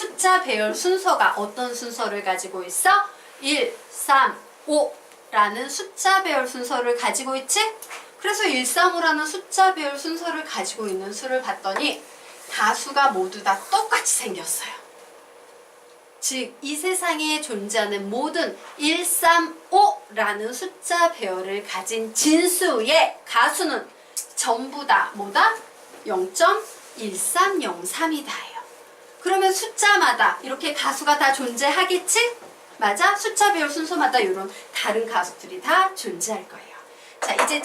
숫자 배열 순서가 어떤 순서를 가지고 있어? 1, 3, 5라는 숫자 배열 순서를 가지고 있지? 그래서 1, 3, 5라는 숫자 배열 순서를 가지고 있는 수를 봤더니 가수가 모두 다 똑같이 생겼어요. 즉, 이 세상에 존재하는 모든 1, 3, 5라는 숫자 배열을 가진 진수의 가수는 전부 다 뭐다? 0.1303이다예요. 그러면 숫자마다 이렇게 가수가 다 존재하겠지? 맞아? 숫자 배열 순서마다 이런 다른 가수들이 다 존재할 거예요. 자, 이제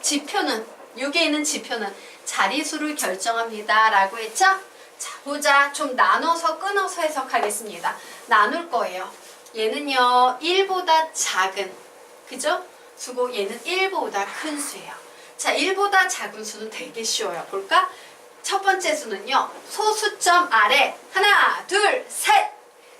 지표는, 여기에 있는 지표는 자리수를 결정합니다 라고 했죠? 자, 보자. 좀 나눠서 끊어서 해석하겠습니다. 나눌 거예요. 얘는요 1보다 작은, 그죠? 수고 얘는 1보다 큰 수예요. 자, 1보다 작은 수는 되게 쉬워요. 볼까? 첫 번째 수는요, 소수점 아래 하나, 둘, 셋!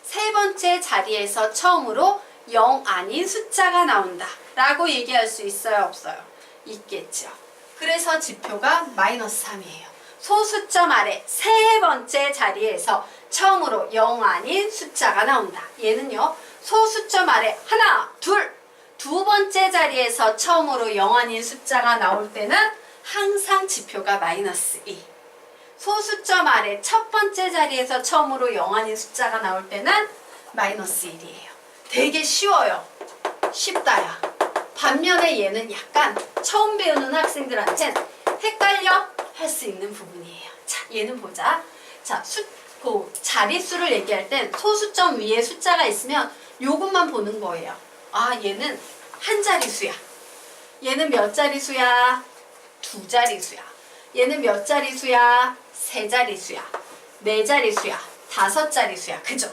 세 번째 자리에서 처음으로 0 아닌 숫자가 나온다 라고 얘기할 수 있어요? 없어요? 있겠죠. 그래서 지표가 -3이에요. 소수점 아래 세 번째 자리에서 처음으로 0 아닌 숫자가 나온다. 얘는요, 소수점 아래 하나, 둘! 두 번째 자리에서 처음으로 0 아닌 숫자가 나올 때는 항상 지표가 -2. 소수점 아래 첫 번째 자리에서 처음으로 0 아닌 숫자가 나올 때는 -1이에요. 되게 쉬워요. 쉽다야. 반면에 얘는 약간 처음 배우는 학생들한텐 헷갈려 할 수 있는 부분이에요. 자, 얘는 보자. 자, 자릿수를 얘기할 땐 소수점 위에 숫자가 있으면 요것만 보는 거예요. 아, 얘는 한 자리수야. 얘는 몇 자리수야? 두 자리수야. 얘는 몇 자리수야? 세 자리수야. 네 자리수야. 다섯 자리수야. 그죠?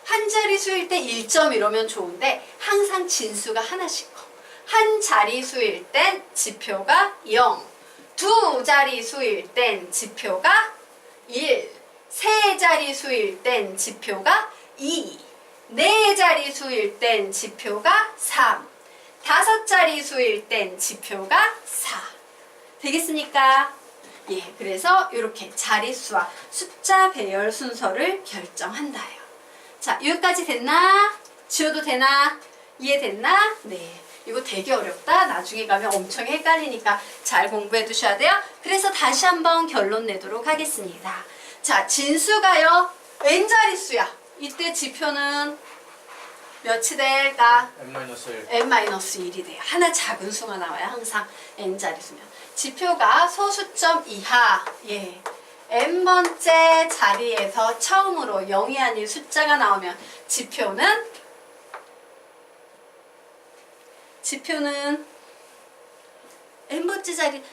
한 자리수일 때 1점 이러면 좋은데 항상 진수가 하나씩 커. 한 자리수일 땐 지표가 0. 두 자리수일 땐 지표가 1. 세 자리수일 땐 지표가 2. 네 자리수일 땐 지표가 3. 다섯 자리수일 땐 지표가 4. 되겠습니까? 예, 그래서 이렇게 자릿수와 숫자 배열 순서를 결정한다요. 자, 여기까지 됐나? 지워도 되나? 이해됐나? 네. 이거 되게 어렵다. 나중에 가면 엄청 헷갈리니까 잘 공부해 두셔야 돼요. 그래서 다시 한번 결론 내도록 하겠습니다. 자, 진수가요, n자릿수야. 이때 지표는 몇이 될까? n-1. n-1이 돼요. 하나 작은 수가 나와요. 항상 n자릿수면. 지표가 소수점 이하, 예, n번째 자리에서 처음으로 0이 아닌 숫자가 나오면 지표는 n번째 자리에서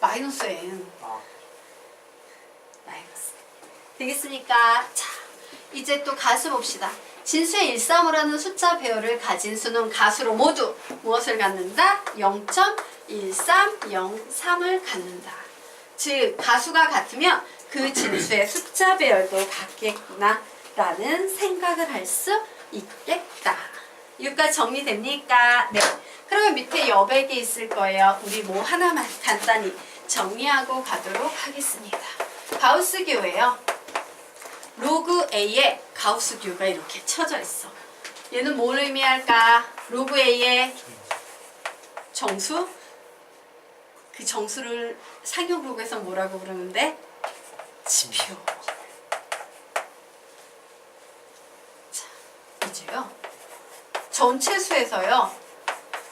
마이너스 n. 마이너스. 되겠습니까? 자, 이제 또 가수 봅시다. 진수의 135라는 숫자 배열을 가진 수는 가수로 모두 무엇을 갖는다? 0.1303을 갖는다. 즉, 가수가 같으면 그 진수의 숫자 배열도 같겠구나 라는 생각을 할 수 있겠다. 여기까지 정리됩니까? 네. 그러면 밑에 여백이 있을 거예요. 우리 뭐 하나만 간단히 정리하고 가도록 하겠습니다. 가우스교예요. 로그 A에 가우스교가 이렇게 쳐져 있어. 얘는 뭘 의미할까? 로그 A의 정수? 그 정수를 상용 로그에서 뭐라고 부르는데? 지표. 자, 이제요. 전체 수에서요.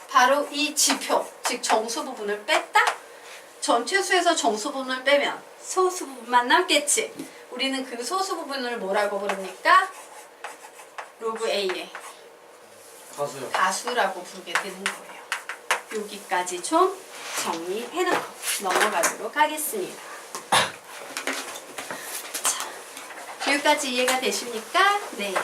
바로 이 지표, 즉 정수 부분을 뺐다? 전체 수에서 정수 부분을 빼면 소수 부분만 남겠지. 우리는 그 소수 부분을 뭐라고 부릅니까? 로그 A의 가수요. 가수라고 부르게 되는 거예요. 여기까지 좀 정리해놓고 넘어가도록 하겠습니다. 자, 여기까지 이해가 되십니까? 네. 자,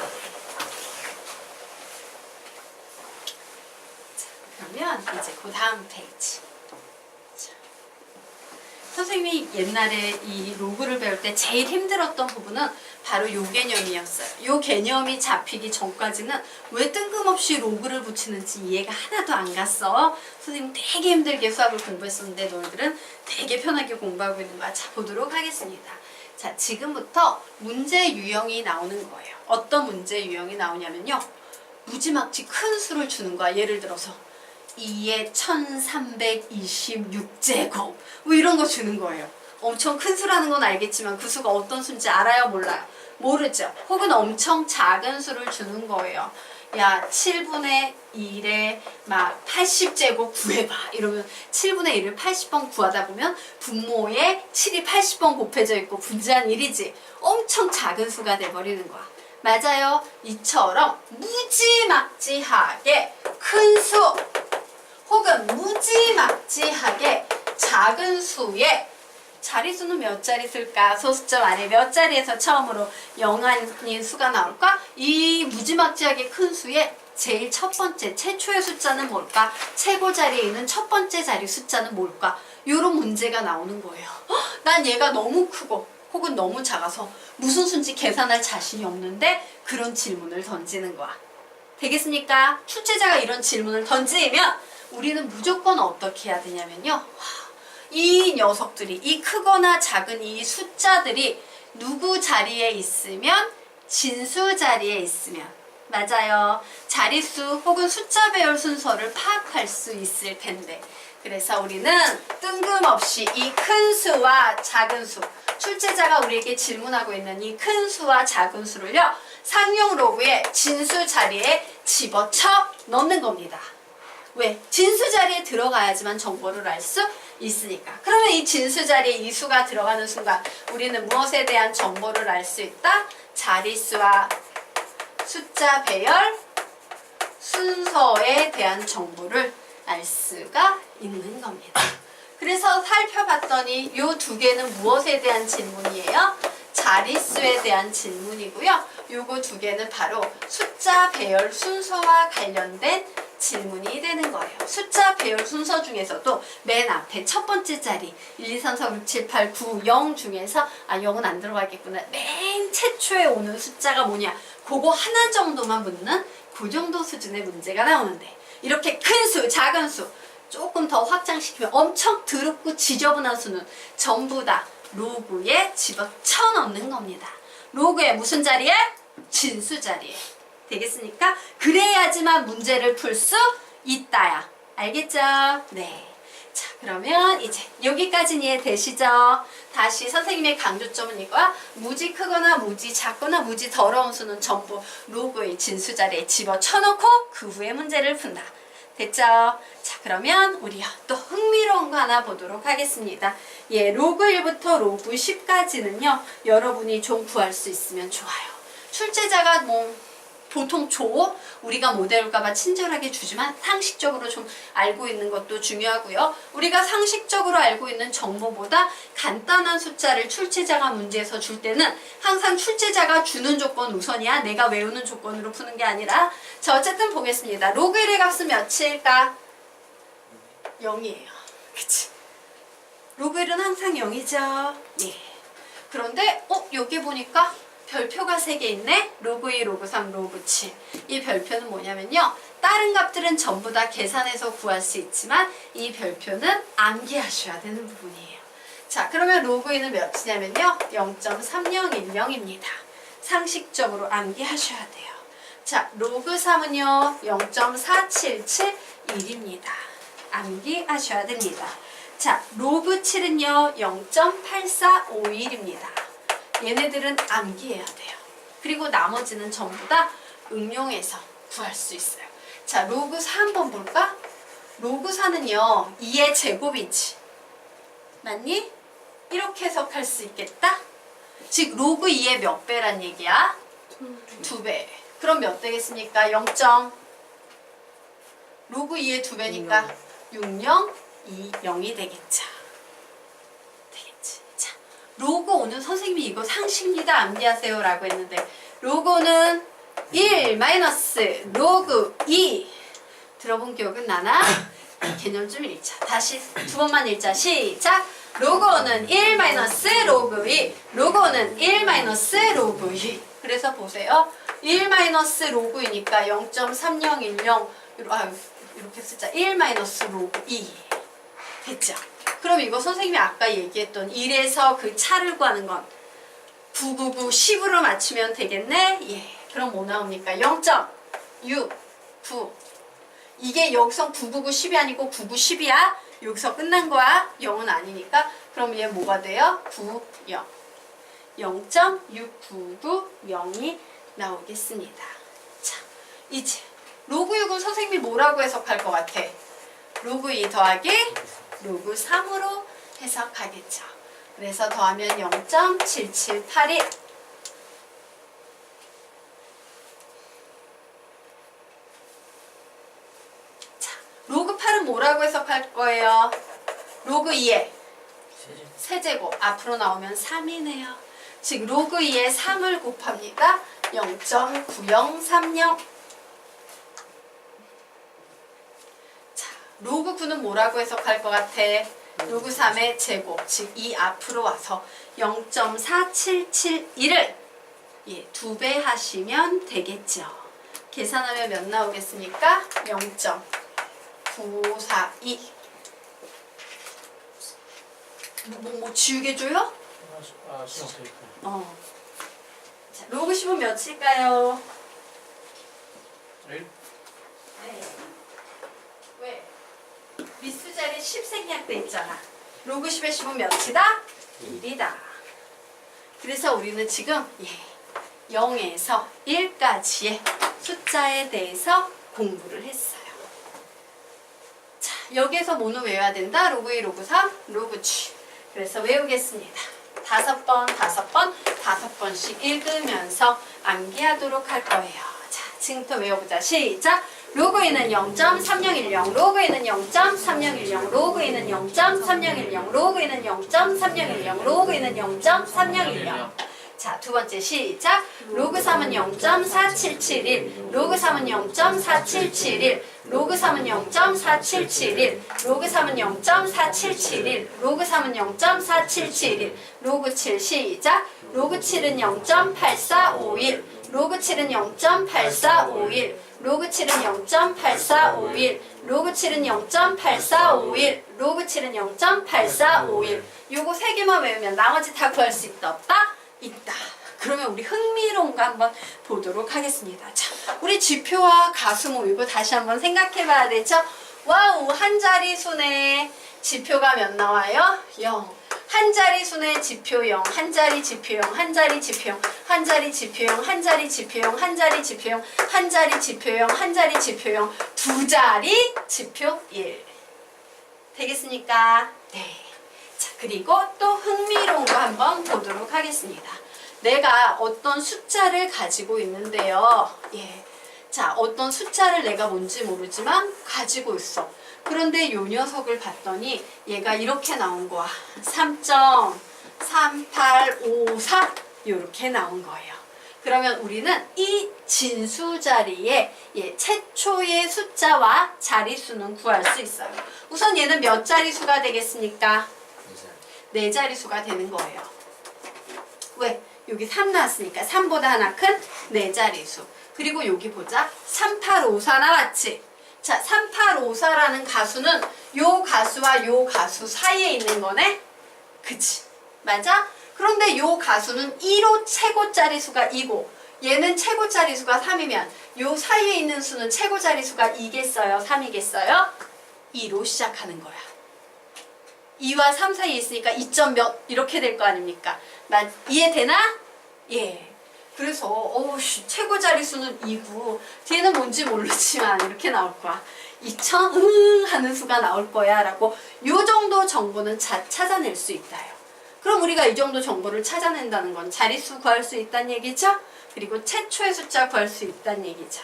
그러면 이제 그 다음 페이지. 선생님이 옛날에 이 로그를 배울 때 제일 힘들었던 부분은 바로 요 개념이었어요. 요 개념이 잡히기 전까지는 왜 뜬금없이 로그를 붙이는지 이해가 하나도 안 갔어. 선생님 되게 힘들게 수학을 공부했었는데 너희들은 되게 편하게 공부하고 있는 거야. 자, 보도록 하겠습니다. 자, 지금부터 문제 유형이 나오는 거예요. 어떤 문제 유형이 나오냐면요. 무지막지 큰 수를 주는 거야. 예를 들어서 2의 1326제곱 뭐 이런 거 주는 거예요. 엄청 큰 수라는 건 알겠지만 그 수가 어떤 수인지 알아요? 몰라요? 모르죠. 혹은 엄청 작은 수를 주는 거예요. 야, 7분의 1에 막 80제곱 구해봐. 이러면 7분의 1을 80번 구하다 보면 분모에 7이 80번 곱해져 있고 분자한 1이지. 엄청 작은 수가 돼버리는 거야. 맞아요. 이처럼 무지막지하게 큰 수 혹은 무지막지하게 작은 수에 자리수는 몇 자리 쓸까? 소수점 안에 몇 자리에서 처음으로 0 아닌 수가 나올까? 이 무지막지하게 큰 수의 제일 첫 번째, 최초의 숫자는 뭘까? 최고 자리에 있는 첫 번째 자리 숫자는 뭘까? 이런 문제가 나오는 거예요. 난 얘가 너무 크고 혹은 너무 작아서 무슨 수인지 계산할 자신이 없는데 그런 질문을 던지는 거야. 되겠습니까? 출제자가 이런 질문을 던지면 우리는 무조건 어떻게 해야 되냐면요. 이 녀석들이, 이 크거나 작은 이 숫자들이 누구 자리에 있으면 진수 자리에 있으면 맞아요. 자릿수 혹은 숫자 배열 순서를 파악할 수 있을 텐데 그래서 우리는 뜬금없이 이 큰 수와 작은 수 출제자가 우리에게 질문하고 있는 이 큰 수와 작은 수를요. 상용 로그의 진수 자리에 집어쳐 넣는 겁니다. 왜? 진수 자리에 들어가야지만 정보를 알 수 있으니까. 그러면 이 진수 자리에 이 수가 들어가는 순간 우리는 무엇에 대한 정보를 알 수 있다? 자릿수와 숫자 배열 순서에 대한 정보를 알 수가 있는 겁니다. 그래서 살펴봤더니 이 두 개는 무엇에 대한 질문이에요? 자릿수에 대한 질문이고요. 요거 두 개는 바로 숫자 배열 순서와 관련된 질문이 되는 거예요. 숫자 배열 순서 중에서도 맨 앞에 첫 번째 자리 1, 2, 3, 4, 5, 6, 7, 8, 9, 0 중에서 0은 안 들어가겠구나. 맨 최초에 오는 숫자가 뭐냐? 그거 하나 정도만 묻는 그 정도 수준의 문제가 나오는데 이렇게 큰 수, 작은 수 조금 더 확장시키면 엄청 더럽고 지저분한 수는 전부 다 로그에 집어쳐 넣는 겁니다. 로그의 무슨 자리에? 진수 자리에. 되겠습니까? 그래야지만 문제를 풀 수 있다야. 알겠죠? 네. 자, 그러면 이제 여기까지는 이해되시죠? 다시 선생님의 강조점은 이거야. 무지 크거나 무지 작거나 무지 더러운 수는 전부 로그의 진수 자리에 집어쳐놓고 그 후에 문제를 푼다. 됐죠? 자, 그러면 우리 또 흥미로운 거 하나 보도록 하겠습니다. 예, 로그 1부터 로그 10까지는요. 여러분이 좀 구할 수 있으면 좋아요. 출제자가 보통 줘 우리가 못 외울까봐 친절하게 주지만 상식적으로 좀 알고 있는 것도 중요하고요. 우리가 상식적으로 알고 있는 정보보다 간단한 숫자를 출제자가 문제에서 줄 때는 항상 출제자가 주는 조건 우선이야. 내가 외우는 조건으로 푸는 게 아니라. 자, 어쨌든 보겠습니다. 로그 1의 값은 몇일까? 0이에요. 그치? 로그 1은 항상 0이죠. 예. 그런데 여기 보니까 별표가 3개 있네. 로그 2, 로그 3, 로그 7. 이 별표는 뭐냐면요. 다른 값들은 전부 다 계산해서 구할 수 있지만 이 별표는 암기하셔야 되는 부분이에요. 자, 그러면 로그 2는 몇이냐면요. 0.3010입니다. 상식적으로 암기하셔야 돼요. 자, 로그 3은요. 0.4771입니다. 암기하셔야 됩니다. 자, 로그 7은요. 0.8451입니다. 얘네들은 암기해야 돼요. 그리고 나머지는 전부 다 응용해서 구할 수 있어요. 자, 로그 4 한번 볼까? 로그 4는요. 2의 제곱이지. 맞니? 이렇게 해석할 수 있겠다? 즉 로그 2의 몇 배란 얘기야? 2배. 그럼 몇 되겠습니까? 0. 로그 2의 2배니까 6020이 되겠죠. 로그 5는 선생님이 이거 상식입니다. 암기하세요 라고 했는데 로그 5는 1 마이너스 로그 2 들어본 기억은 나나? 개념 좀 읽자. 다시 두 번만 읽자. 시작! 로그 5는 1 마이너스 로그 2 로그 5는 1 마이너스 로그 2 그래서 보세요. 1 마이너스 로그 2니까 0.3010 이렇게 쓰자. 1 마이너스 로그 2 됐죠? 그럼 이거 선생님이 아까 얘기했던 1에서 그 차를 구하는 건 999, 10으로 맞추면 되겠네. 예. 그럼 뭐 나옵니까? 0.69. 이게 여기서 999, 10이 아니고 99, 10이야. 여기서 끝난 거야. 0은 아니니까. 그럼 얘 뭐가 돼요? 9, 0. 0.6990이 나오겠습니다. 자, 이제 로그 6은 선생님이 뭐라고 해석할 것 같아? 로그 2 더하기 로그 3으로 해석하겠죠. 그래서 더하면 0.7781. 자, 로그 8은 뭐라고 해석할 거예요? 로그 2의 세제곱. 앞으로 나오면 3이네요. 즉 로그 2에 3을 곱합니다. 0.9030. 자, 로그 9는 뭐라고 해석할 것 같아? 로그 3의 제곱. 즉 이 앞으로 와서 0.4771을 2배 하시면 되겠죠. 계산하면 몇 나오겠습니까? 0.942. 뭐 지우개 줘요? 수능 테이프. 자, 로그 10은 몇일까요? 1? 네. 왜? 미수 자리 10 생략돼 있잖아. 로그 10의 10은 몇이다? 1이다. 그래서 우리는 지금 0에서 1까지의 숫자에 대해서 공부를 했어요. 자, 여기에서 뭐는 외워야 된다? 로그 2, 로그 3, 로그 7. 그래서 외우겠습니다. 5번씩 읽으면서 암기하도록 할 거예요. 자, 지금부터 외워보자. 시작! 로그 2는 0.3010, 로그 2는 0.3010, 로그 2는 0.3010, 로그 2는 0.3010, 로그 2는 0.3010. 자, 두 번째 시작! 로그 3은 0.4771, 로그 3은 0.4771, 로그 3은 0.4771, 로그 3은 0.4771, 로그 3은 0.4771, 로그 7 시작! 로그 7은 0.8451, 로그 7은 0.8451, 로그 7은 0.8451, 로그 7은 0.8451, 로그 7은 0.8451. 요거 세 개만 외우면 나머지 다 구할 수 있다 없다? 있다. 그러면 우리 흥미로운 거 한번 보도록 하겠습니다. 자, 우리 지표와 가수 모이고 다시 한번 생각해 봐야 되죠? 와우, 한 자리 수네. 지표가 몇 나와요? 0. 한 자리 수네 지표 0, 한 자리 지표 0, 한 자리 지표 0, 한 자리 지표 0, 한 자리 지표 0, 한 자리 지표 0, 한 자리 지표 0, 한 자리 지표 0, 두 자리 지표 1. 되겠습니까? 네. 자, 그리고 또 흥미로운 거 한번 보도록 하겠습니다. 내가 어떤 숫자를 가지고 있는데요. 자, 어떤 숫자를 내가 뭔지 모르지만 가지고 있어. 그런데 요 녀석을 봤더니 얘가 이렇게 나온 거야. 3.3854 이렇게 나온 거예요. 그러면 우리는 이 진수 자리에 최초의 숫자와 자리수는 구할 수 있어요. 우선 얘는 몇 자리수가 되겠습니까? 4자리수가 되는 거예요. 왜? 여기 3 나왔으니까 3보다 하나 큰 4자리수. 그리고 여기 보자. 3854 나왔지? 자, 3854라는 가수는 요 가수와 요 가수 사이에 있는 거네? 그치? 맞아? 그런데 요 가수는 1호 최고 자리수가 2고 얘는 최고 자리수가 3이면 요 사이에 있는 수는 최고 자리수가 2겠어요? 3이겠어요? 2로 시작하는 거야. 2와 3 사이에 있으니까 2점 몇 이렇게 될 거 아닙니까? 이해되나? 예. 그래서 최고 자리수는 2고 뒤에는 뭔지 모르지만 이렇게 나올 거야. 2000 하는 수가 나올 거야 라고 요 정도 정보는 찾아낼 수 있다요. 그럼 우리가 이 정도 정보를 찾아낸다는 건 자리수 구할 수 있다는 얘기죠? 그리고 최초의 숫자 구할 수 있다는 얘기죠.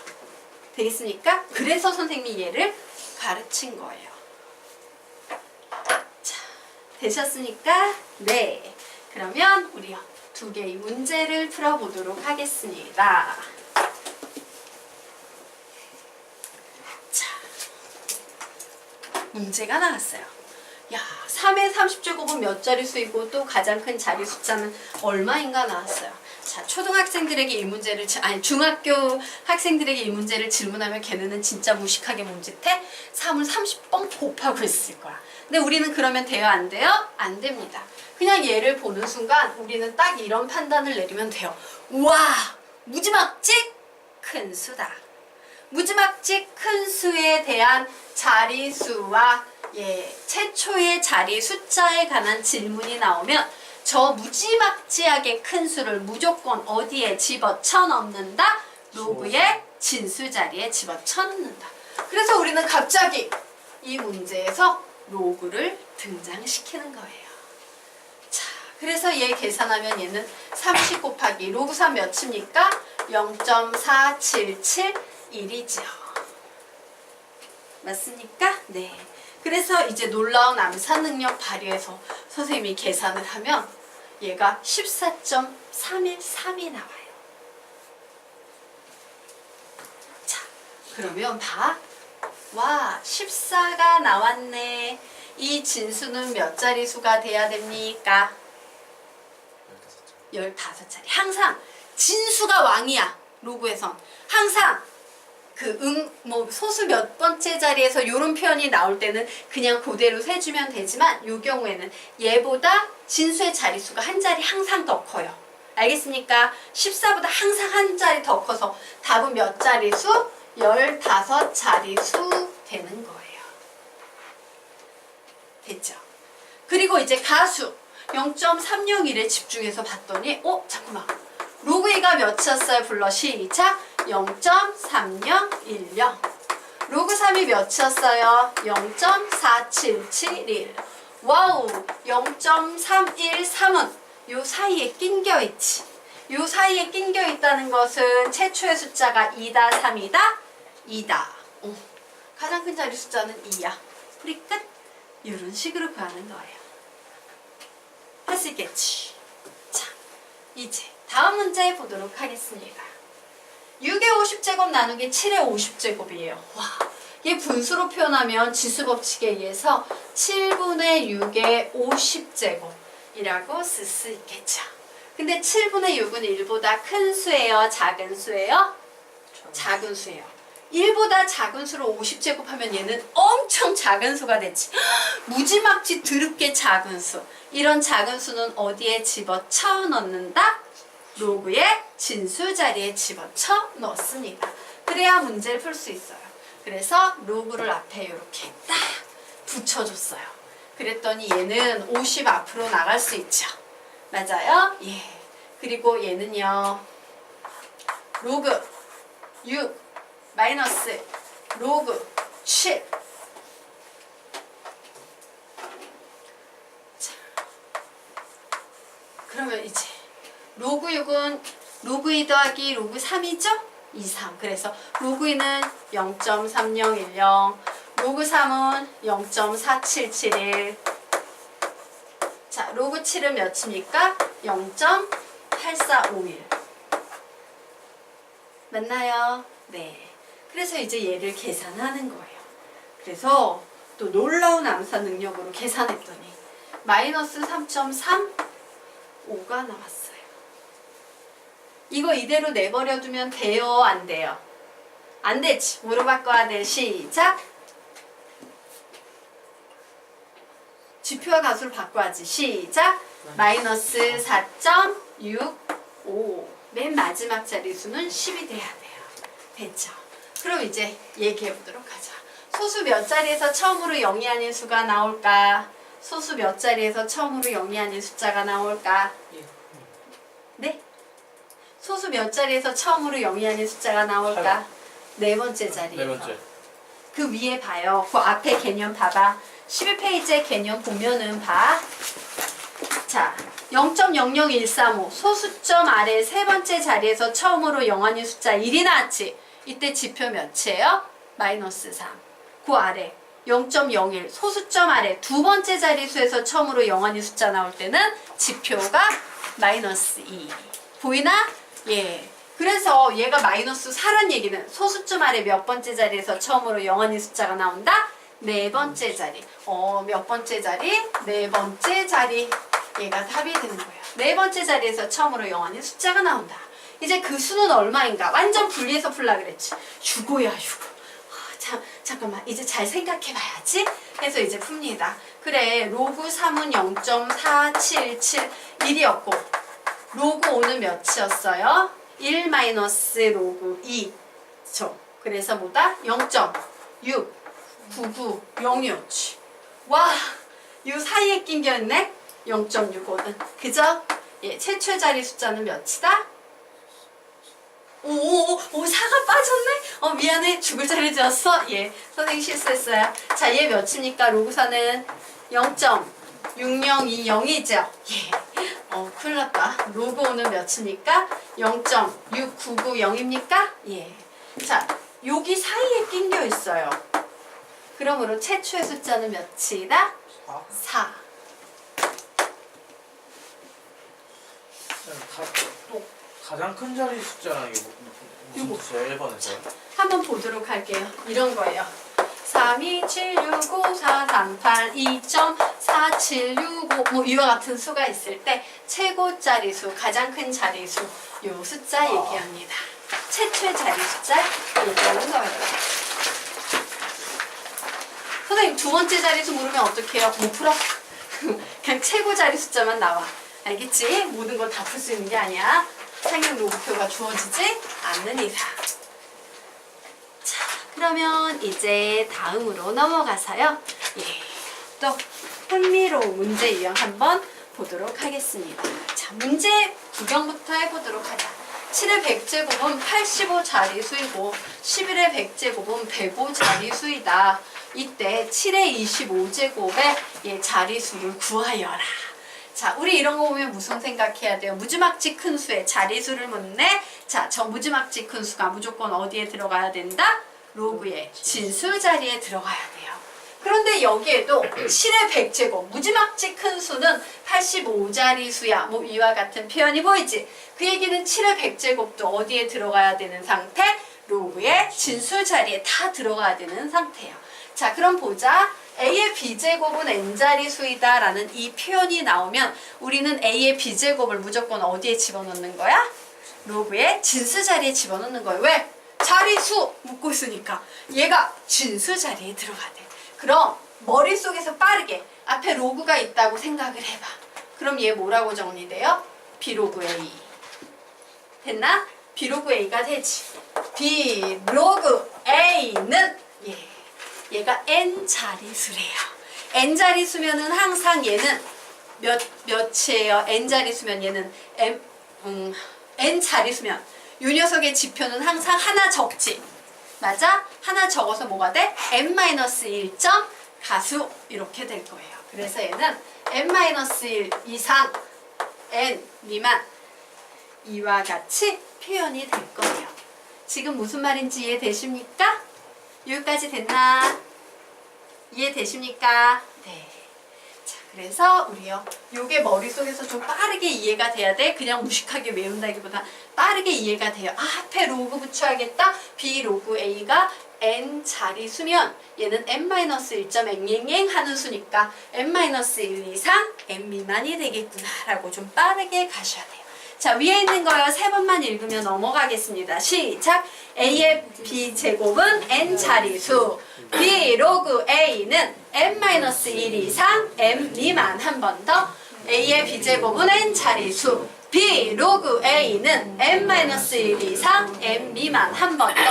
되겠습니까? 그래서 선생님이 얘를 가르친 거예요. 자, 되셨습니까? 네. 그러면 우리 2개의 문제를 풀어보도록 하겠습니다. 자, 문제가 나왔어요. 야, 3의 30제곱은 몇 자리수이고 또 가장 큰 자리 숫자는 얼마인가 나왔어요. 자, 초등학생들에게 이 문제를 중학교 학생들에게 이 문제를 질문하면 걔네는 진짜 무식하게 몸짓해 3을 30번 곱하고 있을 거야. 근데 우리는 그러면 돼요? 안 돼요? 안 됩니다. 그냥 얘를 보는 순간 우리는 딱 이런 판단을 내리면 돼요. 우와! 무지막지 큰 수다. 무지막지 큰 수에 대한 자리수와 최초의 자리 숫자에 관한 질문이 나오면 저 무지막지하게 큰 수를 무조건 어디에 집어쳐 넣는다? 로그의 진수 자리에 집어쳐 넣는다. 그래서 우리는 갑자기 이 문제에서 로그를 등장시키는 거예요. 자, 그래서 얘 계산하면 얘는 30 곱하기 로그 3 몇입니까? 0.4771이죠. 맞습니까? 네. 그래서 이제 놀라운 암산 능력 발휘해서 선생님이 계산을 하면 얘가 14.313이 나와요. 자, 그러면 봐. 와, 14가 나왔네. 이 진수는 몇 자리 수가 돼야 됩니까? 15자리. 항상 진수가 왕이야. 로그에선. 항상 소수 몇 번째 자리에서 이런 표현이 나올 때는 그냥 그대로 세주면 되지만 이 경우에는 얘보다 진수의 자릿수가 한 자리 항상 더 커요. 알겠습니까? 14보다 항상 한 자리 더 커서 답은 몇 자리수? 15자리수 되는 거예요. 됐죠? 그리고 이제 가수 0.301에 집중해서 봤더니 잠깐만. 로그 2가 몇이었어요? 불러 시작. 0.3010. 로그 3이 몇이었어요? 0.4771. 와우, 0.313은 요 사이에 낑겨 있지. 요 사이에 낑겨 있다는 것은 최초의 숫자가 2다, 3이다? 2다. 가장 큰 자리 숫자는 2야. 풀이 끝. 이런 식으로 구하는 거예요. 할 수 있겠지? 자, 이제 다음 문제 보도록 하겠습니다. 6의 50제곱 나누기 7의 50제곱이에요. 와, 얘 분수로 표현하면 지수법칙에 의해서 7분의 6의 50제곱이라고 쓸 수 있겠죠. 근데 7분의 6은 1보다 큰 수예요? 작은 수예요? 작은 수예요. 1보다 작은 수로 50제곱 하면 얘는 엄청 작은 수가 되지. 무지막지 드럽게 작은 수. 이런 작은 수는 어디에 집어쳐 넣는다? 로그의 진수 자리에 집어쳐 넣습니다. 그래야 문제를 풀 수 있어요. 그래서 로그를 앞에 이렇게 딱 붙여줬어요. 그랬더니 얘는 50 앞으로 나갈 수 있죠. 맞아요? 예. 그리고 얘는요. 로그 6 마이너스 로그 7. 자, 그러면 이제 로그 6은 로그 2 더하기 로그 3이죠? 2, 3. 그래서 로그 2는 0.3010, 로그 3은 0.4771. 자, 로그 7은 몇입니까? 0.8451. 맞나요? 네. 그래서 이제 얘를 계산하는 거예요. 그래서 또 놀라운 암산 능력으로 계산했더니 마이너스 3.35가 나왔어요. 이거 이대로 내버려 두면 돼요? 안 돼요? 안 되지. 뭐로 바꿔야 돼? 시작. 지표와 가수를 바꿔야지. 시작. 마이너스 4.65. 맨 마지막 자리수는 10이 돼야 돼요. 됐죠? 그럼 이제 얘기해 보도록 하자. 소수 몇 자리에서 처음으로 0이 아닌 수가 나올까? 소수 몇 자리에서 처음으로 0이 아닌 숫자가 나올까? 네? 소수 몇 자리에서 처음으로 0이 아닌 숫자가 나올까? 네 번째 자리에서. 네 번째. 그 위에 봐요. 그 앞에 개념 봐봐. 11페이지의 개념 보면은 봐. 자, 0.00135 소수점 아래 세 번째 자리에서 처음으로 0 아닌 숫자 1이 나왔지. 이때 지표 몇이에요? 마이너스 3. 그 아래 0.01 소수점 아래 두 번째 자리수에서 처음으로 0 아닌 숫자 나올 때는 지표가 마이너스 2. 보이나? 예. 그래서 얘가 마이너스 4란 얘기는 소수점 아래 몇 번째 자리에서 처음으로 0 아닌 숫자가 나온다? 네 번째 자리. 몇 번째 자리? 네 번째 자리. 얘가 답이 되는 거예요. 네 번째 자리에서 처음으로 0 아닌 숫자가 나온다. 이제 그 수는 얼마인가? 완전 분리해서 풀라 그랬지. 6호야, 6호. 잠깐만. 이제 잘 생각해 봐야지. 해서 이제 풉니다. 그래, 로그 3은 0.477 1이었고 로그 5는 몇이었어요? 1 마이너스 로그 2. 죠. 그래서 뭐다? 0.69906. 와, 이 사이에 낀 게 있네? 0.65는. 그죠? 예, 최초의 자리 숫자는 몇이다? 오, 4가 빠졌네? 미안해. 죽을 자리 지었어? 예, 선생님 실수했어요. 자, 얘 몇입니까? 로그사는 0.6020이죠? 예. 큰일 났다. 로그 5는 몇입니까? 0.6990입니까? 예. 자, 여기 사이에 낀겨 있어요. 그러므로 최초의 숫자는 몇이다? 4. 또 가장 큰 자리 숫자랑 이거 무슨 뜻이에요? 1번에서 한번 보도록 할게요. 이런 거예요. 3, 2, 7, 6, 5, 4, 3, 8, 2.4765 뭐 이와 같은 수가 있을 때 최고 자리수, 가장 큰 자리수 요 숫자 얘기합니다. 최초의 자리 숫자 얘기하는 거예요. 선생님 두 번째 자리수 물으면 어떻게 해요? 못 풀어? 그냥 최고 자리 숫자만 나와. 알겠지? 모든 걸 다 풀 수 있는 게 아니야. 상형 로그표가 주어지지 않는 이상. 자, 그러면 이제 다음으로 넘어가서요. 예, 또 흥미로운 문제 유형 한번 보도록 하겠습니다. 자, 문제 구경부터 해보도록 하자. 7의 100제곱은 85 자리수이고 11의 100제곱은 105 자리수이다. 이때 7의 25제곱의 예, 자리수를 구하여라. 자, 우리 이런 거 보면 무슨 생각해야 돼요? 무지막지 큰 수의 자리수를 묻네. 자, 저 무지막지 큰 수가 무조건 어디에 들어가야 된다? 로그의 진수 자리에 들어가야 돼요. 그런데 여기에도 7의 100제곱 무지막지 큰 수는 85자리수야. 뭐 이와 같은 표현이 보이지? 그 얘기는 7의 100제곱도 어디에 들어가야 되는 상태? 로그의 진수 자리에 다 들어가야 되는 상태예요. 자, 그럼 보자. A의 B제곱은 N자리수이다 라는 이 표현이 나오면 우리는 A의 B제곱을 무조건 어디에 집어넣는 거야? 로그의 진수 자리에 집어넣는 거예요. 왜? 자리수 묻고 있으니까 얘가 진수 자리에 들어가야 돼. 그럼 머릿속에서 빠르게 앞에 로그가 있다고 생각을 해봐. 그럼 얘 뭐라고 정리돼요? B로그 A. 됐나? B로그 A가 되지. B로그 A는 얘가 N자리수래요. N자리수면은 항상 얘는 몇이에요? N자리수면 얘는 N자리수면 이 녀석의 지표는 항상 하나 적지. 맞아? 하나 적어서 뭐가 돼? N-1점 가수 이렇게 될 거예요. 그래서 얘는 N-1 이상 N 미만 이와 같이 표현이 될 거예요. 지금 무슨 말인지 이해되십니까? 여기까지 됐나? 이해되십니까? 네. 자, 그래서 우리요. 요게 머릿속에서 좀 빠르게 이해가 돼야 돼. 그냥 무식하게 외운다기보다 빠르게 이해가 돼요. 아, 앞에 로그 붙여야겠다. B 로그 A가 N 자리수면 얘는 N-1점 앵앵앵 하는 수니까 N-1 이상 N 미만이 되겠구나 라고 좀 빠르게 가셔야 돼요. 자, 위에 있는 거요. 세 번만 읽으면 넘어가겠습니다. 시작! A의 B제곱은 N자리수. B 로그 A는 N-1 이상 M 미만. 한 번 더. A의 B제곱은 N자리수. B 로그 A는 N-1 이상 M 미만. 한 번 더.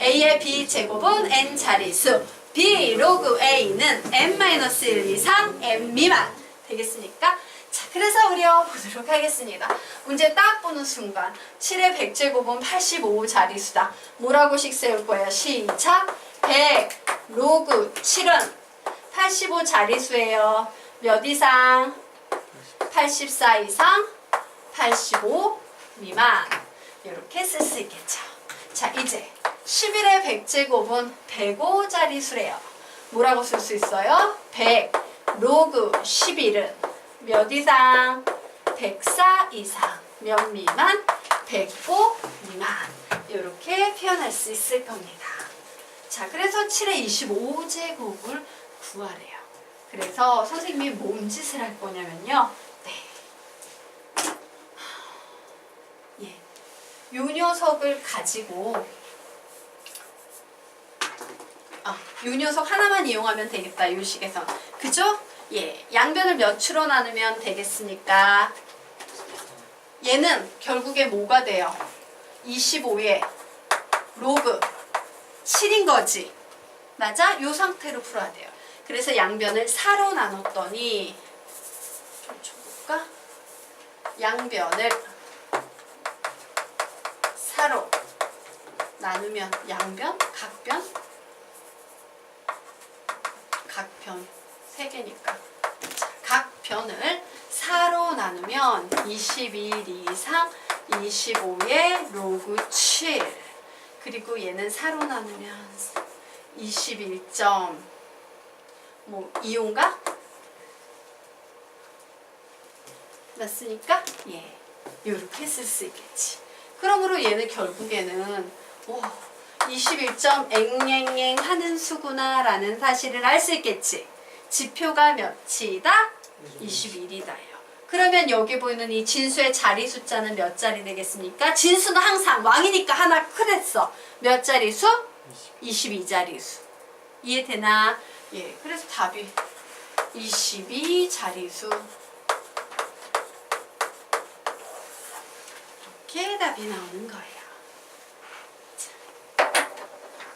A의 B제곱은 N자리수. B 로그 A는 N-1 이상 M 미만. 되겠습니까? 자, 그래서 우리요 보도록 하겠습니다. 문제 딱 보는 순간 7의 100제곱은 85 자리수다. 뭐라고씩 세울 거예요? 시작! 100 로그 7은 85 자리수예요. 몇 이상? 84 이상? 85 미만. 이렇게 쓸 수 있겠죠. 자, 이제 11의 100제곱은 105 자리수래요. 뭐라고 쓸 수 있어요? 100 로그 11은 몇 이상? 104 이상. 몇 미만? 105 미만. 이렇게 표현할 수 있을 겁니다. 자, 그래서 7의 25제곱을 구하래요. 그래서 선생님이 뭔 짓을 할 거냐면요. 네. 요 녀석을 가지고 요 녀석 하나만 이용하면 되겠다. 요 식에서. 그죠? 예. 양변을 몇으로 나누면 되겠습니까? 얘는 결국에 뭐가 돼요? 25에 로그 7인 거지. 맞아? 요 상태로 풀어야 돼요. 그래서 양변을 4로 나눴더니 좀 줘볼까? 양변을 4로 나누면 양변, 각변 3개니까 각 변을 4로 나누면 21 이상 25의 로그 7 그리고 얘는 4로 나누면 21점 뭐 2호인가? 맞으니까 예 요렇게 쓸 수 있겠지. 그러므로 얘는 결국에는 21점 앵앵앵 하는 수구나 라는 사실을 알 수 있겠지. 지표가 몇이다? 21이다요. 그러면 여기 보이는 이 진수의 자리 숫자는 몇 자리 되겠습니까? 진수는 항상 왕이니까 하나 크랬어. 몇 자리수? 22자리수. 이해되나? 예, 그래서 답이 22자리수. 이렇게 답이 나오는 거예요. 자,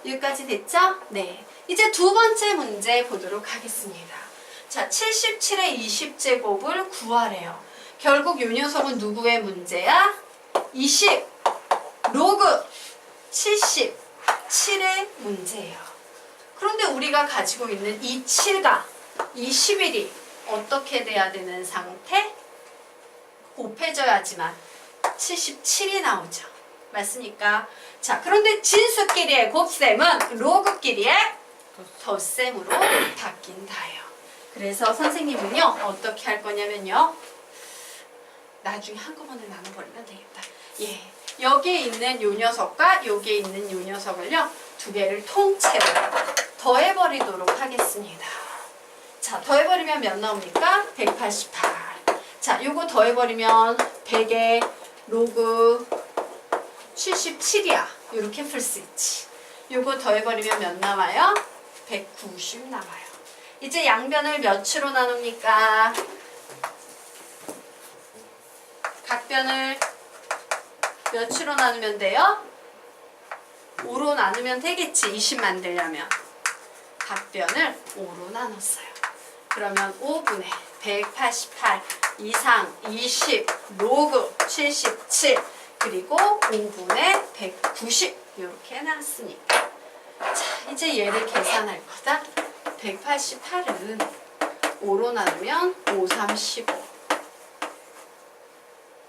여기까지 됐죠? 네. 이제 두 번째 문제 보도록 하겠습니다. 자, 77의 20제곱을 구하래요. 결국 요 녀석은 누구의 문제야? 20 로그 77의 문제예요. 그런데 우리가 가지고 있는 이 7과 21이 어떻게 돼야 되는 상태? 곱해져야지만 77이 나오죠. 맞습니까? 자, 그런데 진수끼리의 곱셈은 로그끼리의 덧셈으로 바뀐다요. 그래서 선생님은요 어떻게 할 거냐면요 나중에 한꺼번에 나눠버리면 되겠다. 예, 여기에 있는 요 녀석과 여기에 있는 요 녀석을요 두 개를 통째로 더해버리도록 하겠습니다. 자, 더해버리면 몇 나옵니까? 188. 자, 요거 더해버리면 100의 로그 77이야. 요렇게 풀 수 있지. 요거 더해버리면 몇 남아요? 190 남아요. 이제 양변을 몇으로 나눕니까? 각변을 몇으로 나누면 돼요? 5로 나누면 되겠지. 20 만들려면. 각변을 5로 나눴어요. 그러면 5분의 188 이상 20 로그 77 그리고 5분의 190 이렇게 나왔으니까 자, 이제 얘를 계산할 거다. 188은 5로 나누면 5, 3, 15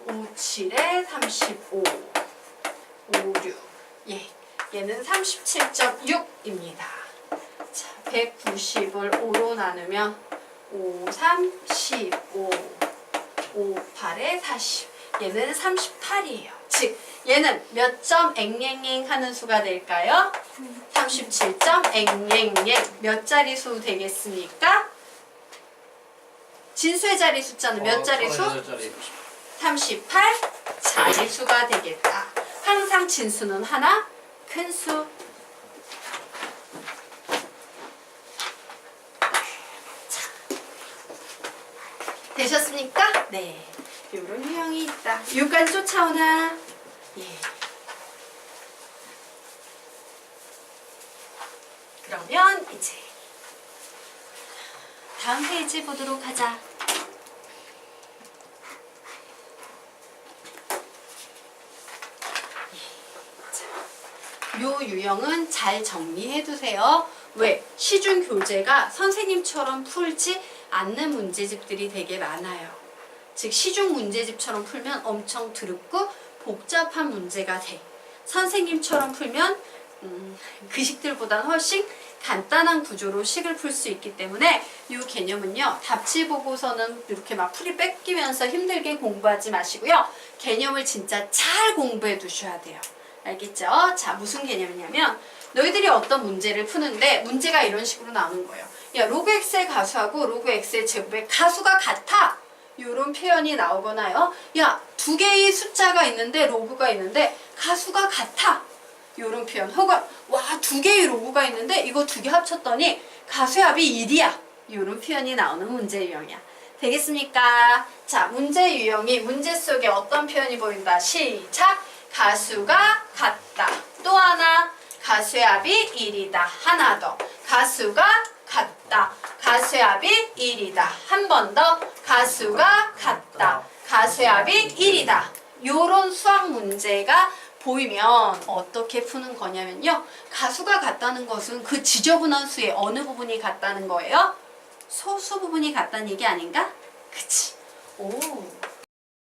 5, 7에 35 5, 6 예, 얘는 37.6입니다. 자, 190을 5로 나누면 5, 3, 15 5, 8에 40 얘는 38이에요. 즉 얘는 몇 점 앵앵앵 하는 수가 될까요? 37점 앵앵앵 몇 자리수 되겠습니까? 진수의 자리 숫자는 몇 자리수? 38 자리수가 되겠다. 항상 진수는 하나, 큰 수. 자, 되셨습니까? 네. 이런 유형이 있다. 여기까지 쫓아오나? 예. 그러면 이제 다음 페이지 보도록 하자. 요 유형은 잘 정리해 두세요. 왜? 시중 교재가 선생님처럼 풀지 않는 문제집들이 되게 많아요. 즉 시중 문제집처럼 풀면 엄청 드럽고 복잡한 문제가 돼. 선생님처럼 풀면 그 식들보다는 훨씬 간단한 구조로 식을 풀 수 있기 때문에 이 개념은요 답지 보고서는 이렇게 막 풀이 뺏기면서 힘들게 공부하지 마시고요 개념을 진짜 잘 공부해 두셔야 돼요. 알겠죠? 자, 무슨 개념이냐면 너희들이 어떤 문제를 푸는데 문제가 이런 식으로 나오는 거예요. 야, 로그 x의 가수하고 로그 x의 제곱의 가수가 같아. 이런 표현이 나오거나요. 야, 두 개의 숫자가 있는데 로그가 있는데 가수가 같아. 요런 표현. 혹은 와, 두 개의 로그가 있는데 이거 두 개 합쳤더니 가수의 합이 1이야. 요런 표현이 나오는 문제 유형이야. 되겠습니까? 자, 문제 유형이 문제 속에 어떤 표현이 보인다. 시작! 가수가 같다. 또 하나, 가수의 합이 1이다. 하나 더, 가수가 같다. 가수의 합이 1이다. 한 번 더, 가수가 같다. 가수의 합이 1이다. 요런 수학 문제가 보이면 어떻게 푸는 거냐면요. 가수가 같다는 것은 그 지저분한 수의 어느 부분이 같다는 거예요? 소수 부분이 같다는 얘기 아닌가? 그치? 오.